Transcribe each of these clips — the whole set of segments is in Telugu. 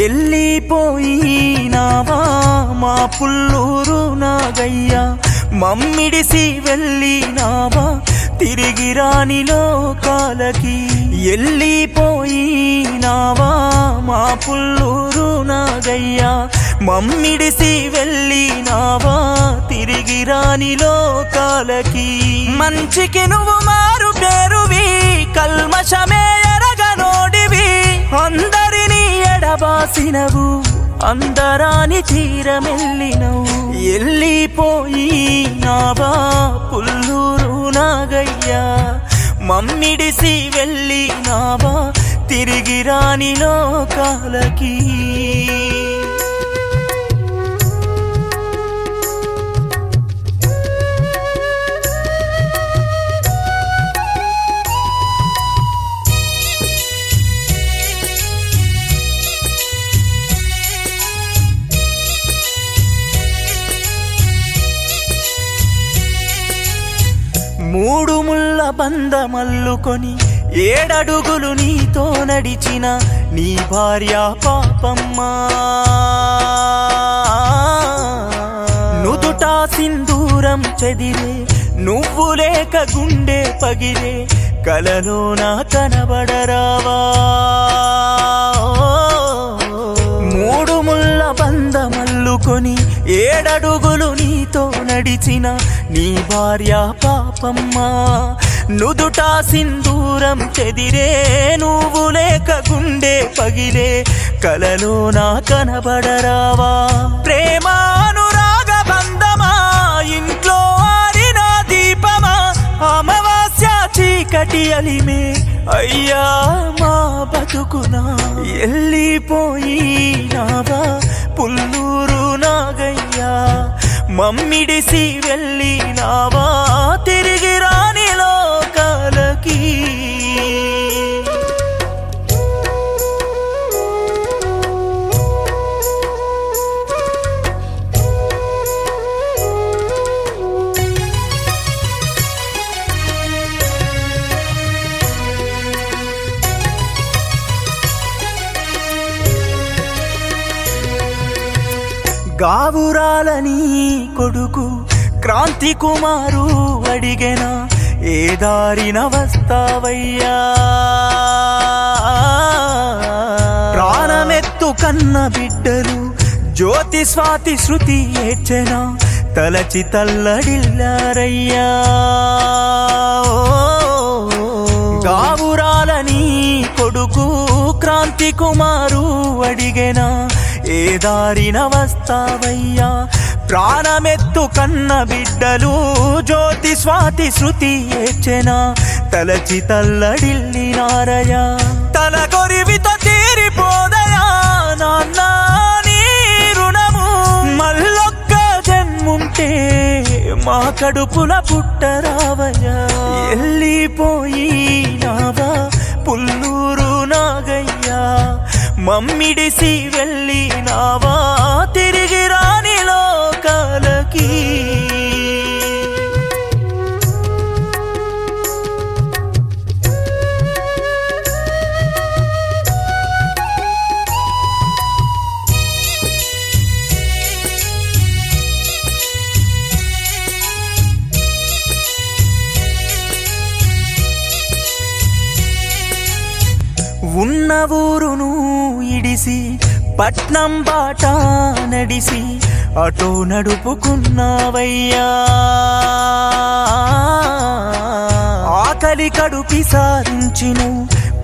ఎల్లిపోయినావా మా పుల్లూరు నాగయ్య, మమ్మిడిసి వెళ్ళినావా తిరిగి రాని లోకాలకి. ఎల్లిపోయినావా మా పుల్లూరు నాగయ్య, మమ్మిడిసి వెళ్ళినావా తిరిగి రాని లోకాలకి. మంచికి నువ్వు మారు పేరువి, కల్మషమే ఎరగనోడివి, అందరినీ ఎడబాసినవు, అందరాని తీరమెల్లినవు. ఎల్లిపోయినావా పుల్లూరు నాగయ్య, మమ్మిడిసి వెళ్ళినావా తిరిగి రాని లోకాలకి. మూడు ముళ్ళ బంధమల్లుకొని 7 అడుగులు నీతో నడిచిన నీ భార్య పాపమ్మా. నుదుటా సింధూరం చెదిరే, నువ్వు లేక గుండె పగిలే, కలలోన కనబడరావా. మూడు ముళ్ళ బంధమల్లుకొని 7 అడుగులు నీతో నడిచిన నీ భార్య పాపమ్మా. నుదుటా సింధూరం చెదిరే, నువ్వు లేక గుండె పగిలే, కలలోన కనబడరావా. ప్రేమానురాగ బంధమా, ఇంట్లో ఆరిన దీపమా, అమావాస్య చీకటి అలిమే అయ్యా మా బతుకునా. ఎల్లిపోయినావా పుల్లూరు నాగయ్య, మమ్మిడిసి వెళ్ళినావా తిరిగి రాని లోకాలకి. గావురాలని కొడుకు క్రాంతి కుమారు అడిగెనా, ఏ దారిన వస్తావయ్యా. ప్రాణమెత్తు కన్న బిడ్డలు జ్యోతి స్వాతి శృతి ఏడ్చెనా, తలచి తల్లడిల్లారయ్యా. గావురాలని కొడుకు క్రాంతి కుమారు అడిగెనా, ఏ దారిన వస్తావయ్యా. ప్రాణమెత్తు కన్న బిడ్డలు జ్యోతి స్వాతి శృతి ఏడ్చెనా, తలచి తల్లడిల్లినారయ్యా. తల కొరివితో తీరిపోదయా నాన్న నీ రుణము, మళ్ళొక్క జన్ముంటే మా కడుపున పుట్టరావయ్యా. ఎల్లిపోయినావా పుల్లూరు నాగయ్య, మమ్మిడిసి వెళ్ళినావా తిరిగి రాని లోకాలకి. ఉన్న ఊరును ఇడిసి పట్నం బాట నడిసి అటో నడుపుకున్నావయ్యా. ఆకలి కడుపి సారించిను,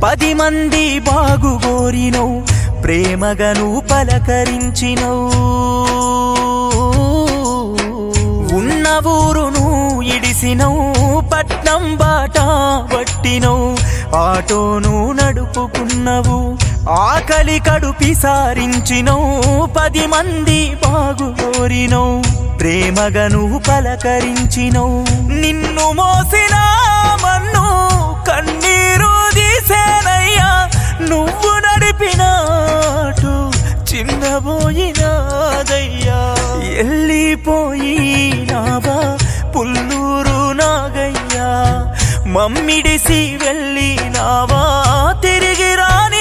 10 మంది బాగుగోరినవు, ప్రేమగను పలకరించినవు. ఉన్న ఊరును ఇడిసినవు, పట్నం బాట పట్టినవు, ఆటోను నడుపుకున్నవు. ఆకలి కడుపి సారించినవు, 10 మంది బాగుగోరినవు, ప్రేమగను పలకరించినవు. నిన్ను మోసిన మన్ను కన్నీరు తీసేనయ్యా, నువ్వు నడిపినాటు చిన్నబోయినాదయ్యా. ఎల్లిపోయినావా పుల్లూరు నాగయ్య, మమ్మిడిసి వెళ్ళినావా తిరిగి రాని